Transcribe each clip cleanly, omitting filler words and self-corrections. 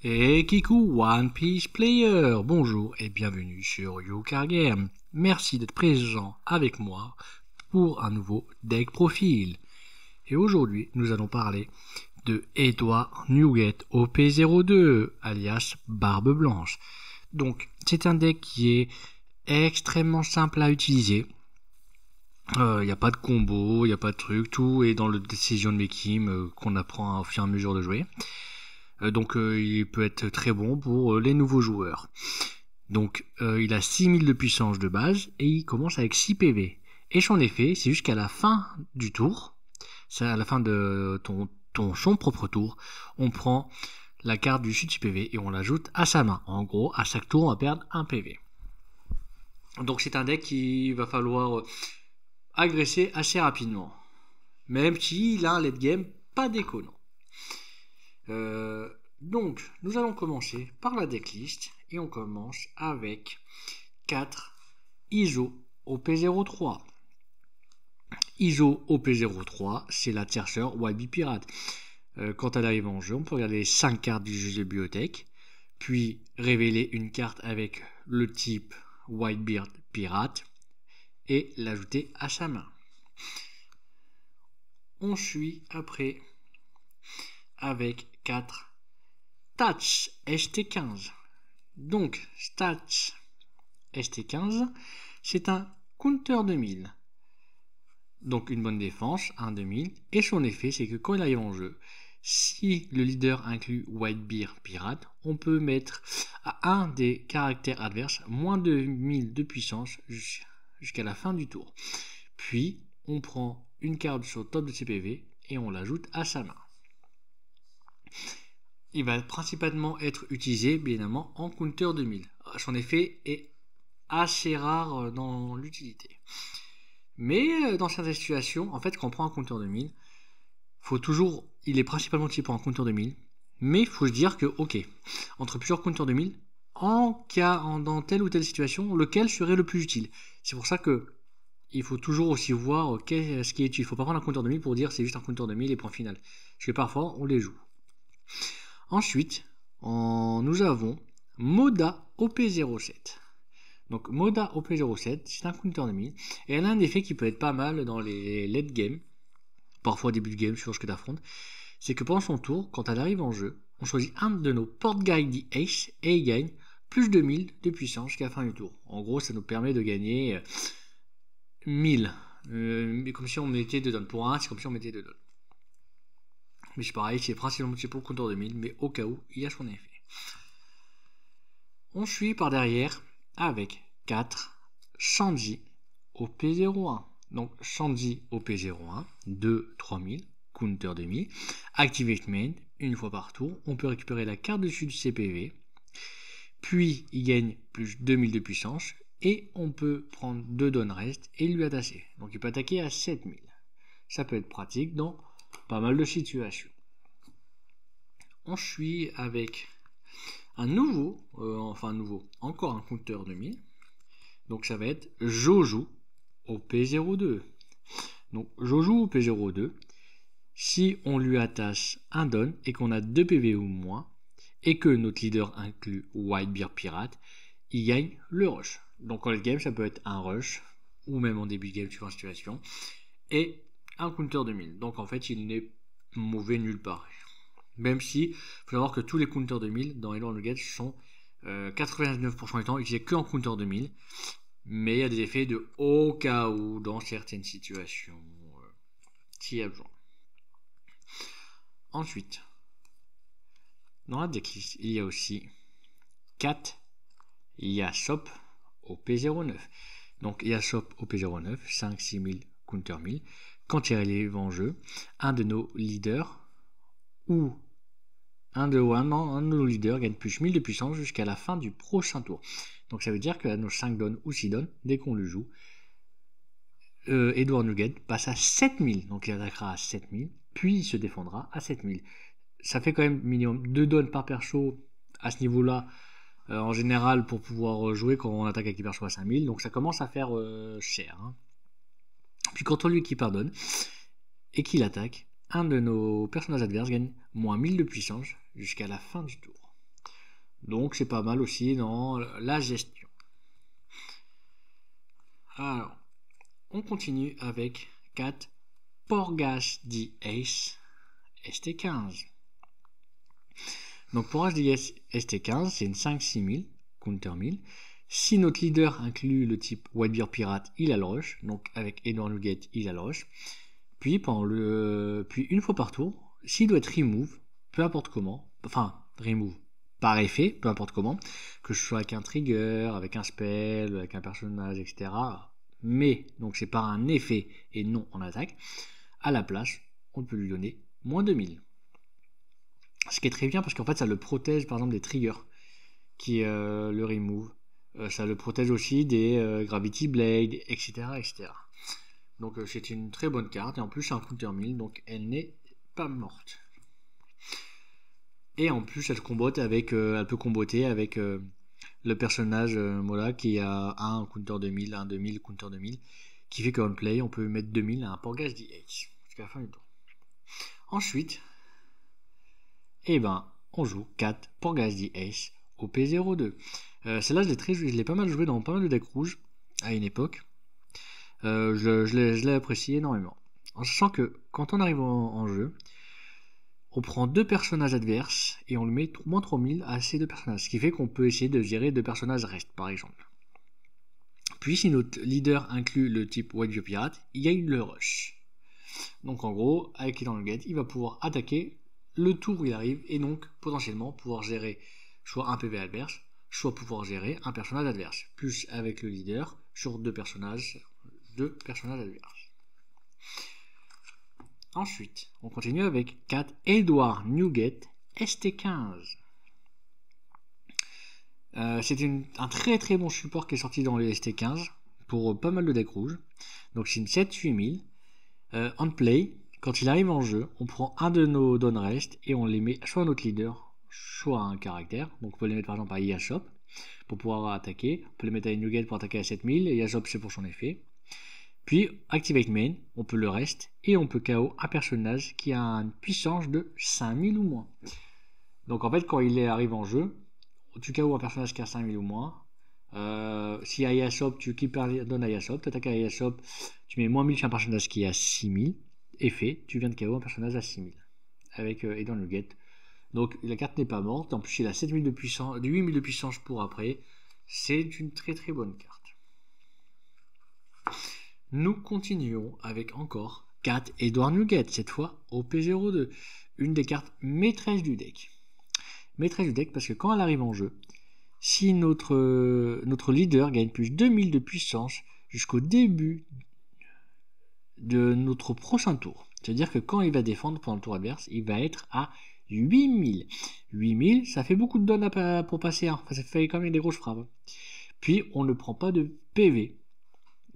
Et Kiku One Piece Player, bonjour et bienvenue sur YouCar Game. Merci d'être présent avec moi pour un nouveau deck profil. Et aujourd'hui, nous allons parler de Edward Nugget OP02, alias Barbe Blanche. Donc, c'est un deck qui est extrêmement simple à utiliser. Il n'y a pas de combo, il n'y a pas de truc, tout est dans le decision making qu'on apprend au fur et à mesure de jouer. Donc il peut être très bon pour les nouveaux joueurs. Donc il a 6000 de puissance de base et il commence avec 6 PV. Et son effet, c'est jusqu'à la fin du tour, c'est à la fin de son propre tour, on prend la carte du sud 6 PV et on l'ajoute à sa main. En gros, à chaque tour, on va perdre 1 PV. Donc c'est un deck qu'il va falloir agresser assez rapidement. Même s'il a un late game pas déconnant. Donc, nous allons commencer par la decklist et on commence avec 4 ISO OP03. ISO OP03, c'est la tierceur Whitebeard Pirate. Quand elle arrive en jeu, on peut regarder les 5 cartes du jeu de bibliothèque, puis révéler une carte avec le type Whitebeard Pirate et l'ajouter à sa main. On suit après avec 4 Stats ST15. Donc, Stats ST15, c'est un counter 2000. Donc, une bonne défense, 1 2000. Et son effet, c'est que quand il arrive en jeu, si le leader inclut Whitebeard Pirate, on peut mettre à un des caractères adverses moins de 1000 de puissance jusqu'à la fin du tour. Puis, on prend une carte sur le top de ses PV et on l'ajoute à sa main. Il va principalement être utilisé, bien évidemment, en counter 2000. Son effet est assez rare dans l'utilité. Mais dans certaines situations, en fait, quand on prend un counter 2000, il est principalement utilisé pour un counter 2000, mais il faut se dire que, ok, entre plusieurs counters 2000, dans telle ou telle situation, lequel serait le plus utile. C'est pour ça que il faut toujours aussi voir ce qui est utile. Il ne faut pas prendre un counter 2000 pour dire c'est juste un counter 2000 et point final. Parce que parfois, on les joue. Ensuite, nous avons Moda OP07. Donc Moda OP07, c'est un counter 2000 et elle a un effet qui peut être pas mal dans les late game, parfois début de game sur ce que tu affrontes. C'est que pendant son tour, quand elle arrive en jeu, on choisit un de nos port guide Ace et il gagne plus de 1000 de puissance jusqu'à la fin du tour. En gros, ça nous permet de gagner 1000. Comme si on mettait 2 donnes. Pour un, c'est comme si on mettait 2 donnes. Mais c'est pareil, c'est principalement pour le counter 2000, mais au cas où, il y a son effet. On suit par derrière avec 4 Shanji OP01. Donc Shanji OP01, 2 3000, counter 2000. Activate main, une fois par tour. On peut récupérer la carte dessus du CPV. Puis il gagne plus 2000 de puissance. Et on peut prendre 2 donnes rest et lui attacher. Donc il peut attaquer à 7000. Ça peut être pratique dans pas mal de situations. On suit avec encore un counter 2000. Donc ça va être Jojo OP02. Donc Jojo OP02, si on lui attache un don et qu'on a 2 PV ou moins, et que notre leader inclut Whitebeard Pirate, il gagne le rush. Donc en late game, ça peut être un rush, ou même en début de game, suivant la situation, et un counter 2000. Donc en fait, il n'est mauvais nulle part. Même si, il faut savoir que tous les counters 2000 dans Edward Nugget sont 99% du temps utilisés que en counter 2000. Mais il y a des effets de au cas où dans certaines situations s'il y a besoin. Ensuite, dans la decklist, il y a aussi 4 Yasop OP09. Donc Yasop OP09, 5 6000 counter 1000. Quand il arrive en jeu, un de nos leaders ou un de nos leaders gagne plus 1000 de puissance jusqu'à la fin du prochain tour. Donc ça veut dire que nos 5 donnes ou 6 donnes, dès qu'on le joue, Edward Nugget passe à 7000. Donc il attaquera à 7000, puis il se défendra à 7000. Ça fait quand même minimum 2 donnes par perso à ce niveau-là, en général, pour pouvoir jouer quand on attaque avec des persos à 5000. Donc ça commence à faire cher. Hein. Puis quand on lui équipe un donne et qu'il attaque, un de nos personnages adverses gagne moins 1000 de puissance jusqu'à la fin du tour. Donc c'est pas mal aussi dans la gestion. Alors, on continue avec 4 Porgas the Ace ST15. Donc Porgas the Ace ST15, c'est une 5-6000, counter 1000. Si notre leader inclut le type Whitebeard Pirate, il a le rush. Donc avec Edward Nugget, il a le rush. Puis une fois par tour, s'il doit être remove, peu importe comment, enfin remove par effet, peu importe comment, que ce soit avec un trigger, avec un spell, avec un personnage, etc. Mais donc c'est par un effet et non en attaque. À la place, on peut lui donner moins 2000. Ce qui est très bien parce qu'en fait ça le protège par exemple des triggers qui le remove. Ça le protège aussi des Gravity Blade, etc. etc. Donc c'est une très bonne carte et en plus c'est un counter 1000 donc elle n'est pas morte. Et en plus elle peut comboter avec le personnage Mola qui a un counter 2000, un 2000, counter 2000 qui fait qu'en play on peut mettre 2000 à un Porgas the Ace jusqu'à la fin du tour. Ensuite, on joue 4 Porgas the Ace au P02. Celle-là je l'ai pas mal joué dans pas mal de decks rouges à une époque. Je l'ai apprécié énormément. En sachant que quand on arrive en jeu, on prend 2 personnages adverses et on le met moins 3000 à ces 2 personnages. Ce qui fait qu'on peut essayer de gérer 2 personnages restes par exemple. Puis si notre leader inclut le type Whitebeard Pirate, il y a le rush. Donc en gros, avec Edward Nugget, il va pouvoir attaquer le tour où il arrive et donc potentiellement pouvoir gérer soit un PV adverse, soit pouvoir gérer un personnage adverse. Plus avec le leader sur 2 personnages adverses. Ensuite, on continue avec 4 Edward Nugget ST15. C'est un très très bon support qui est sorti dans les ST15 pour pas mal de decks rouges. Donc c'est une 7-8000. On play, quand il arrive en jeu, on prend un de nos down rest et on les met soit à notre leader, soit à un caractère. Donc on peut les mettre par exemple à Yashop pour pouvoir attaquer. On peut les mettre à Nugget pour attaquer à 7000 et Yashop c'est pour son effet. Puis Activate Main, on peut le reste et on peut KO un personnage qui a une puissance de 5000 ou moins. Donc en fait quand il arrive en jeu, tu KO un personnage qui a 5000 ou moins. Si à Yashop tu donnes à Yashop, tu attaques à Yashop, tu mets moins 1000 sur un personnage qui a 6000. Effet, tu viens de KO un personnage à 6000 avec Edward Nugget. Donc la carte n'est pas morte. En plus il a 7000 de puissance, 8000 de puissance pour après. C'est une très très bonne carte. Nous continuons avec encore 4 Edward Nugget, cette fois au P02. Une des cartes maîtresse du deck. Maîtresse du deck parce que quand elle arrive en jeu, si notre leader gagne plus 2000 de puissance jusqu'au début de notre prochain tour, c'est-à-dire que quand il va défendre pendant le tour adverse, il va être à 8000. 8000, ça fait beaucoup de donnes pour passer, hein. Enfin, ça fait quand même des grosses frappes. Puis on ne prend pas de PV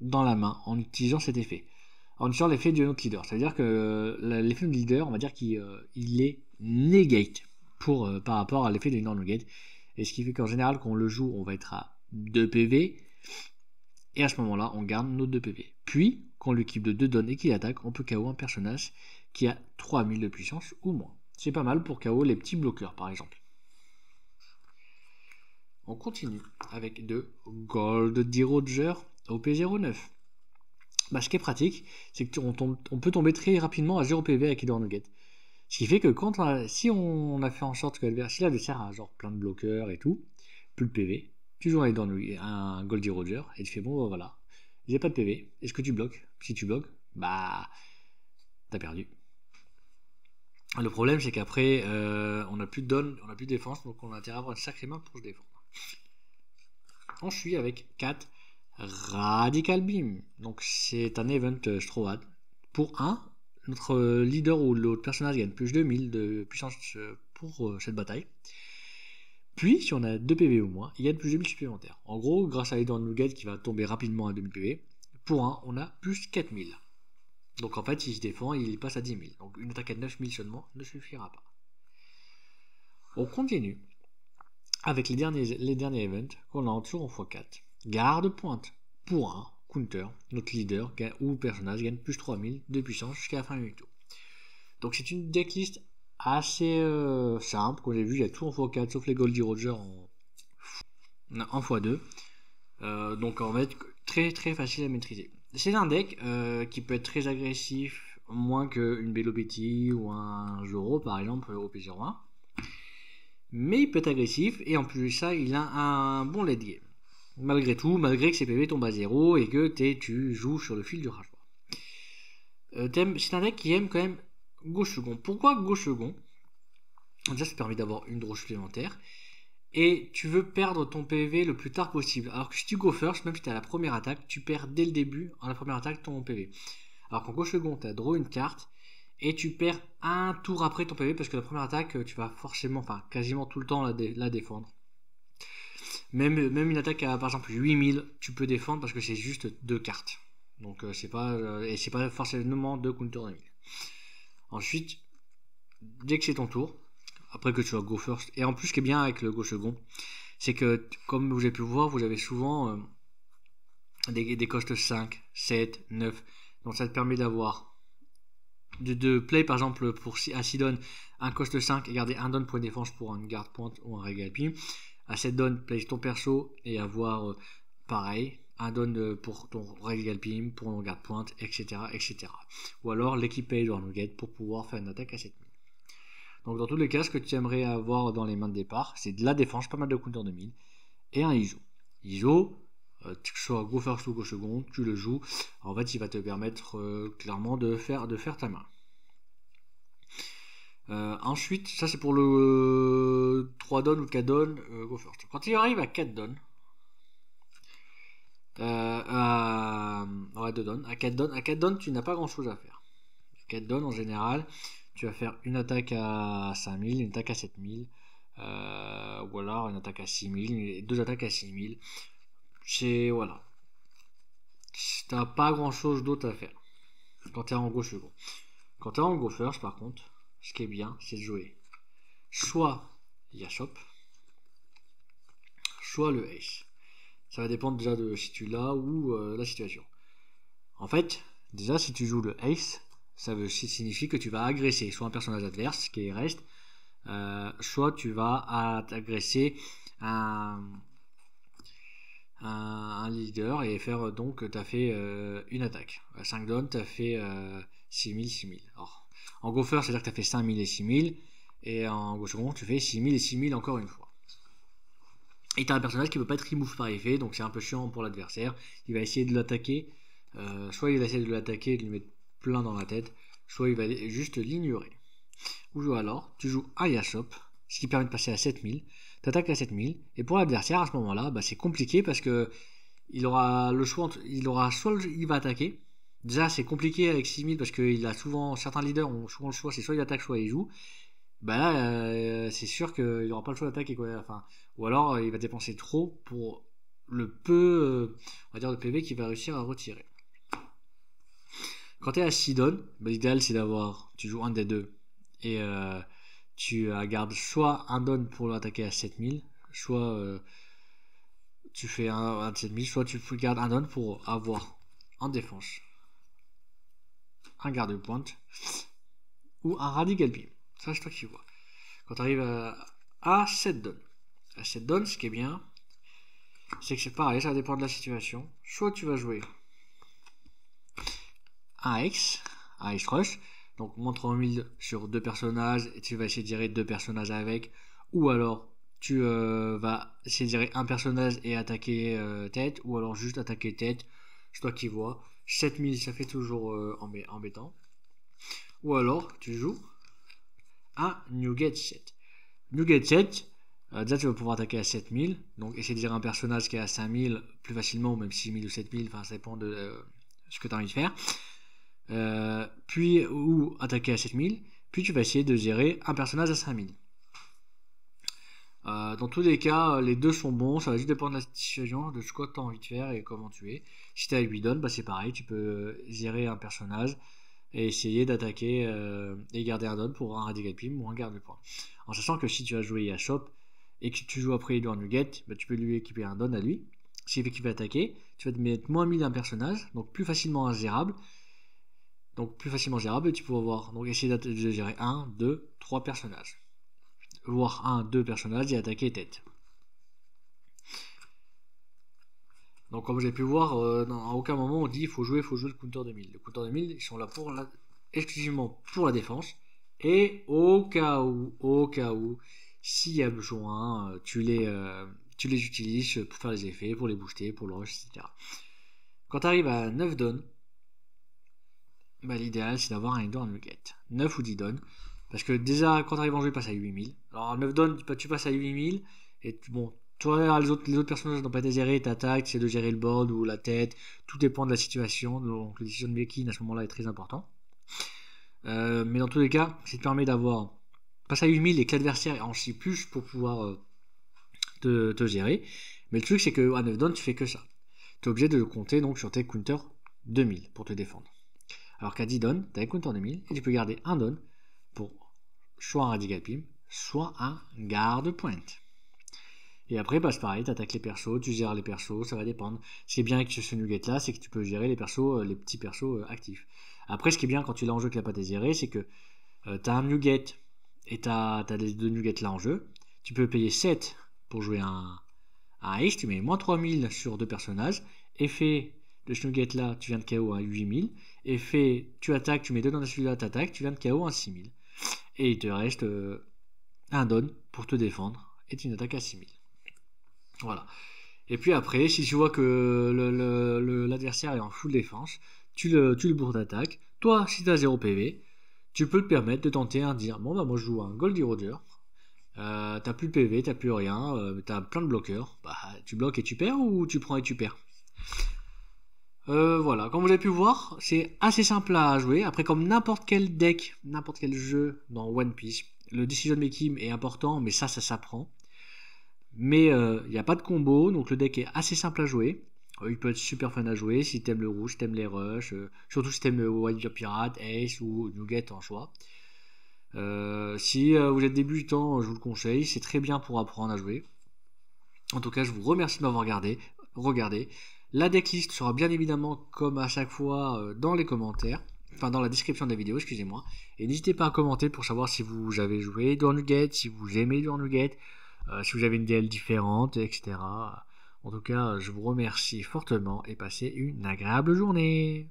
dans la main en utilisant cet effet. En utilisant l'effet de notre leader. Ça veut dire que l'effet de leader, on va dire qu'il est negate par rapport à l'effet de non-negate. Et ce qui fait qu'en général, quand on le joue, on va être à 2 PV. Et à ce moment-là, on garde nos 2 PV. Puis, quand on l'équipe de 2 donnes et qu'il attaque, on peut KO un personnage qui a 3000 de puissance ou moins. C'est pas mal pour KO les petits bloqueurs, par exemple. On continue avec de Gold D-Roger au P09. Ce qui est pratique, c'est qu'on peut tomber très rapidement à 0 PV avec Edward Nugget. Ce qui fait que si on a fait en sorte que si l'adversaire a genre plein de bloqueurs et tout, plus de PV, tu joues un Goldie Roger et tu fais bon voilà, j'ai pas de PV, est-ce que tu bloques? Si tu bloques, t'as perdu. Le problème c'est qu'après on n'a plus de donne, on n'a plus de défense, donc on a intérêt à avoir une sacrée main pour se défendre. On suit avec 4 Radical Beam. Donc c'est un event Strowad. Pour 1, notre leader ou l'autre personnage gagne plus 2000 de puissance pour cette bataille. Puis si on a 2 PV ou moins, il gagne plus 2000 supplémentaires. En gros, grâce à Edward Nugget qui va tomber rapidement à 2000 PV, pour 1, on a plus 4000. Donc en fait, il se défend, il passe à 10 000. Donc une attaque à 9000 seulement ne suffira pas. On continue avec les derniers events qu'on a toujours en x4. Garde-pointe. Pour 1, counter, notre leader ou personnage gagne plus 3000 de puissance jusqu'à la fin du tour. Donc c'est une decklist assez simple. Comme j'ai vu, il y a tout en x4 sauf les Goldie Roger en x2. Donc en fait, très très facile à maîtriser. C'est un deck qui peut être très agressif, moins qu'une Bello Betty ou un Zoro par exemple au P01. Mais il peut être agressif et en plus de ça, il a un bon late game. Malgré tout, malgré que ses PV tombent à 0 et que tu joues sur le fil du rage. C'est un deck qui aime quand même gauche second. Pourquoi gauche second? Déjà, ça te permet d'avoir une draw supplémentaire. Et tu veux perdre ton PV le plus tard possible. Alors que si tu go first, même si tu as la première attaque, tu perds dès le début, en la première attaque, ton PV. Alors qu'en gauche second, tu as draw une carte et tu perds un tour après ton PV parce que la première attaque, tu vas forcément, enfin quasiment tout le temps la défendre. Même une attaque à par exemple 8000, tu peux défendre parce que c'est juste 2 cartes. Donc c'est pas forcément 2 counter 2000. Ensuite, dès que c'est ton tour, après que tu vas go first, et en plus ce qui est bien avec le go second, c'est que comme vous avez pu voir, vous avez souvent des costes 5, 7, 9. Donc ça te permet d'avoir de play par exemple pour à 6 donnes un coste 5 et garder un don pour une défense pour un garde point ou un regal pim. À 7 donnes, play ton perso et avoir pareil, un don pour ton regal pim, pour ton garde point, etc., etc. Ou alors l'équiper Edward Nugget pour pouvoir faire une attaque à 7000. Donc dans tous les cas, ce que tu aimerais avoir dans les mains de départ, c'est de la défense, pas mal de counter 2000 et un ISO. ISO, que ce soit go first ou go second, tu le joues. En fait, il va te permettre clairement de faire ta main. Ensuite, ça c'est pour le 3 donnes ou 4 donnes, go first. Quand il arrive à 4 donnes, ouais, 2 donnes, à 4 donnes, tu n'as pas grand chose à faire. À 4 donnes, en général, tu vas faire une attaque à 5000, une attaque à 7000, ou alors une attaque à 6000, et 2 attaques à 6000. Voilà. T'as pas grand chose d'autre à faire quand t'es en go second. Quand t'es en go first, par contre, ce qui est bien, c'est de jouer soit Yashop, soit le Ace. Ça va dépendre déjà de si tu l'as ou la situation. En fait, déjà si tu joues le Ace, ça signifie que tu vas agresser soit un personnage adverse qui reste, soit tu vas agresser un leader et faire donc tu as fait une attaque. À 5 donnes, tu as fait 6000. Alors, en go first, c'est-à-dire que tu as fait 5000 et 6000, et en go second, tu fais 6000 et 6000 encore une fois. Et tu as un personnage qui ne peut pas être remove par effet, donc c'est un peu chiant pour l'adversaire. Il va essayer de l'attaquer, soit il va essayer de l'attaquer et de lui mettre plein dans la tête, soit il va juste l'ignorer. Ou alors, tu joues un Yashop, ce qui permet de passer à 7000. Tu attaques à 7000, et pour l'adversaire, à ce moment-là, c'est compliqué parce que il aura le choix, soit il va attaquer. Déjà, c'est compliqué avec 6000 parce que certains leaders ont souvent le choix, c'est soit il attaque, soit il joue. Là, c'est sûr qu'il n'aura pas le choix d'attaquer, quoi. Enfin, ou alors il va dépenser trop pour le peu, on va dire, de PV qu'il va réussir à retirer. Quand tu es à 6 donnes, l'idéal c'est tu joues un des deux et tu gardes soit un don pour l'attaquer à 7000, soit tu fais un de 7000, soit tu gardes un don pour avoir en défense un garde-point ou un radical beam. Ça, c'est toi qui vois. Quand tu arrives à 7 donnes. À 7 donnes, ce qui est bien, c'est que c'est pareil, ça dépend de la situation. Soit tu vas jouer un X Rush, donc moins 3000 sur 2 personnages, et tu vas essayer de gérer 2 personnages avec, ou alors tu vas essayer de gérer un personnage et attaquer tête, ou alors juste attaquer tête, c'est toi qui vois. 7000, ça fait toujours embêtant. Ou alors tu joues un Nugget Set. Nugget Set, déjà tu vas pouvoir attaquer à 7000, donc essayer de gérer un personnage qui est à 5000 plus facilement, ou même 6000 ou 7000, enfin ça dépend de ce que tu as envie de faire. Puis ou attaquer à 7000, puis tu vas essayer de gérer un personnage à 5000. Dans tous les cas, les deux sont bons, ça va juste dépendre de la situation, de ce que tu as envie de faire et comment tu es. Si tu as 8 donnes, c'est pareil, tu peux gérer un personnage et essayer d'attaquer et garder un don pour un radical pim ou un garde point. En sachant que si tu as joué à Shop et que tu joues après Edward Nugget, tu peux lui équiper un don à lui. S'il veut qu'il va attaquer, tu vas te mettre moins 1000 un personnage, donc plus facilement ingérable. donc plus facilement gérable. Tu peux avoir, donc essayer de gérer 1, 2, 3 personnages. Voire 1, 2 personnages et attaquer tête. Donc comme vous avez pu voir, à aucun moment on dit il faut jouer le counter 2000. Le counter 2000, ils sont là exclusivement pour la défense. Et au cas où, s'il y a besoin, tu les utilises pour faire les effets, pour les booster, pour le rush, etc. Quand tu arrives à 9 dons, bah, l'idéal c'est d'avoir un Endor Nugget. 9 ou 10 dons. Parce que déjà, quand tu arrives en jeu, tu passes à 8000. Alors à 9 dons, tu passes à 8000. Et bon, toi, les autres personnages n'ont pas été gérés, t'attaques, tu essaies de gérer le board ou la tête. Tout dépend de la situation. Donc le decision making à ce moment-là est très important. Mais dans tous les cas, ça te permet d'avoir passer à 8000 et que l'adversaire en chie plus pour pouvoir te gérer. Mais le truc, c'est que à 9 dons, tu fais que ça. Tu es obligé de le compter donc sur tes counters 2000 pour te défendre. Alors qu'à 10 dons, tu as un counter 2000 et tu peux garder un don pour soit un Radical Pim, soit un garde-point. Et après, bah, c'est pareil, tu attaques les persos, tu gères les persos, ça va dépendre. Ce qui est bien avec ce nugget là, c'est que tu peux gérer les persos, les petits persos actifs. Après, ce qui est bien quand tu l'as en jeu que la pas géré, c'est que tu as un nugget et tu as les deux nuggets là en jeu. Tu peux payer 7 pour jouer un Ace, tu mets moins 3000 sur deux personnages. Effet de ce nugget là, tu viens de KO à 8000. Effet, tu attaques, tu mets 2 dans celui-là, tu attaques, tu viens de KO à 6000. Et il te reste un don pour te défendre et tu n'attaques à 6000. Voilà. Et puis après, si tu vois que l'adversaire est en full défense, tu le bourres d'attaque. Toi, si tu as 0 PV, tu peux te permettre de tenter un dire bon bah moi je joue un Goldie Roger. T'as plus de PV, t'as plus rien, t'as plein de bloqueurs. Bah tu bloques et tu perds ou tu prends et tu perds. Voilà, comme vous avez pu voir, c'est assez simple à jouer. Après, comme n'importe quel deck, n'importe quel jeu dans One Piece, le decision making est important, mais ça s'apprend. Mais il n'y a pas de combo, donc le deck est assez simple à jouer. Il peut être super fun à jouer si t'aimes le rouge, si t'aimes les rushs, surtout si t'aimes le White Pirate, Ace ou Nugget en choix. Si vous êtes débutant, je vous le conseille, c'est très bien pour apprendre à jouer. En tout cas, je vous remercie de m'avoir regardé. La decklist sera bien évidemment, comme à chaque fois, dans les commentaires, enfin dans la description de la vidéo, excusez-moi. Et n'hésitez pas à commenter pour savoir si vous avez joué Door Nugget, si vous aimez Door Nugget, si vous avez une DL différente, etc. En tout cas, je vous remercie fortement et passez une agréable journée.